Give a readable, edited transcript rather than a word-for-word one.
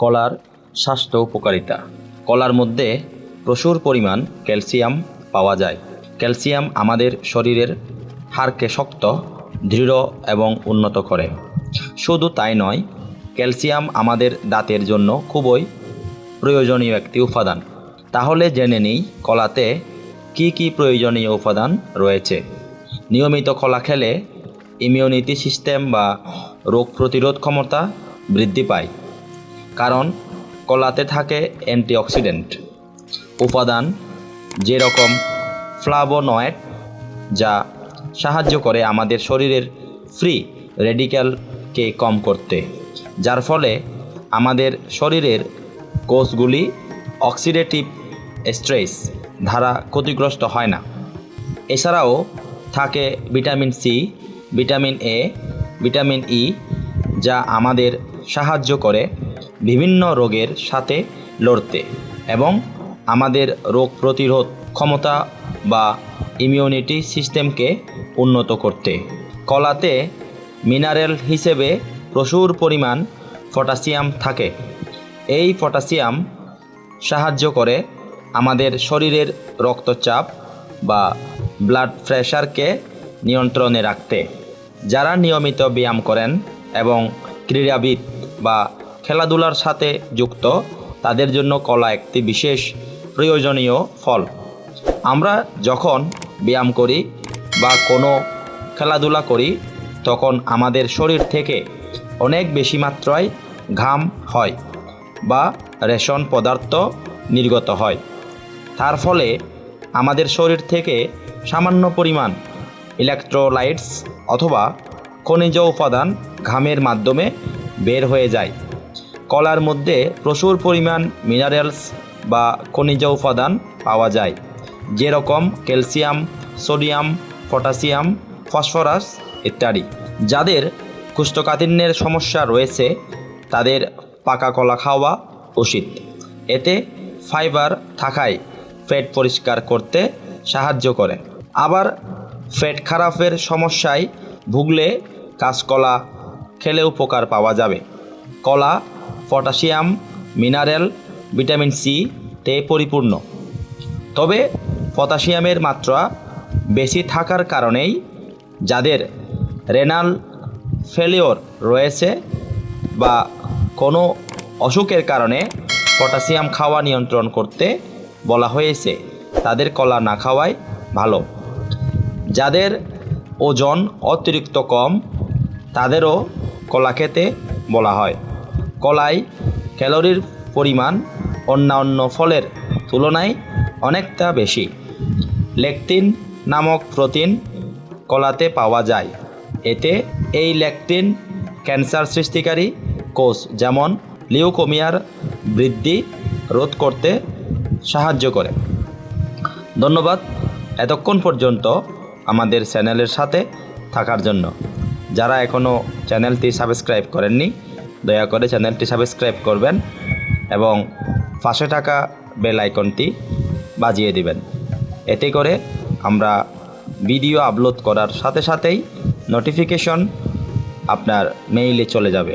কলার স্বাস্থ্য উপকারিতা। কলার মধ্যে প্রচুর পরিমাণ ক্যালসিয়াম পাওয়া যায়। ক্যালসিয়াম আমাদের শরীরের হাড়কে শক্ত, দৃঢ় এবং উন্নত করে। শুধু তাই নয়, ক্যালসিয়াম আমাদের দাঁতের জন্য খুবই প্রয়োজনীয় একটি উপাদান। তাহলে জেনে নিই কলাতে কি কি প্রয়োজনীয় উপাদান রয়েছে। নিয়মিত কলা খেলে ইমিউনিটি সিস্টেম বা রোগ প্রতিরোধ ক্ষমতা বৃদ্ধি পায়, কারণ কলাতে থাকে অ্যান্টিঅক্সিডেন্ট উপাদান যেরকম ফ্লাভোনয়েড, যা সাহায্য করে আমাদের শরীরের ফ্রি রেডিক্যালকে কম করতে, যার ফলে আমাদের শরীরের কোষগুলি অক্সিডেটিভ স্ট্রেস দ্বারা ক্ষতিগ্রস্ত হয় না। এছাড়াও থাকে vitamin C, vitamin A, vitamin E, যা আমাদের সাহায্য করে বিভিন্ন রোগের সাথে লড়তে এবং আমাদের রোগ প্রতিরোধ ক্ষমতা বা ইমিউনিটি সিস্টেমকে উন্নত করতে। কলাতে মিনারেল হিসেবে প্রচুর পরিমাণ পটাশিয়াম থাকে। এই পটাশিয়াম সাহায্য করে আমাদের শরীরের রক্তচাপ বা ব্লাড প্রেশারকে নিয়ন্ত্রণে রাখতে। যারা নিয়মিত ব্যায়াম করেন এবং ক্রীড়াবিদ বা খেলাধুলার সাথে যুক্ত, তাদের জন্য কলা একটি বিশেষ প্রয়োজনীয় ফল। আমরা যখন ব্যায়াম করি বা কোনো খেলাধুলা করি, তখন আমাদের শরীর থেকে অনেক বেশি মাত্রায় ঘাম হয় বা রেশন পদার্থ নির্গত হয়। তার ফলে আমাদের শরীর থেকে সামান্য পরিমাণ ইলেকট্রোলাইটস অথবা খনিজ উপাদান ঘামের মাধ্যমে বের হয়ে যায়। কলার মধ্যে প্রচুর পরিমাণ মিনারেলস বা খনিজ উপাদান পাওয়া যায়, যেরকম ক্যালসিয়াম, সোডিয়াম, পটাশিয়াম, ফসফরাস ইত্যাদি। যাদের কোষ্ঠকাঠিন্যের সমস্যা রয়েছে, তাদের পাকা কলা খাওয়া উচিত। এতে ফাইবার থাকায় পেট পরিষ্কার করতে সাহায্য করে। আবার পেট খারাপের সমস্যায় ভুগলে কাঁচকলা খেলে উপকার পাওয়া যাবে। কলা পটাশিয়াম, মিনারেল, ভিটামিন সি তে পরিপূর্ণ। তবে পটাশিয়ামের মাত্রা বেশি থাকার কারণেই যাদের রেনাল ফেলিওর রয়েছে বা কোনো অসুখের কারণে পটাশিয়াম খাওয়া নিয়ন্ত্রণ করতে বলা হয়েছে, তাদের কলা না খাওয়াই ভালো। যাদের ওজন অতিরিক্ত কম, তাদেরও কলা খেতে বলা হয়। কলায় ক্যালোরির পরিমাণ অন্যান্য ফলের তুলনায় অনেকটা বেশি। লেকটিন নামক প্রোটিন কলাতে পাওয়া যায়। এতে এই লেকটিন ক্যান্সার সৃষ্টিকারী কোষ যেমন লিউকোমিয়ার বৃদ্ধি রোধ করতে সাহায্য করে। ধন্যবাদ এতক্ষণ পর্যন্ত আমাদের চ্যানেলের সাথে থাকার জন্য। যারা এখনও চ্যানেলটি সাবস্ক্রাইব করেননি, দয়া করে চ্যানেলটি সাবস্ক্রাইব করবেন এবং পাশে থাকা বেল আইকনটি বাজিয়ে দিবেন। এতে করে আমরা ভিডিও আপলোড করার সাথে সাথেই নোটিফিকেশন আপনার মেইলে চলে যাবে।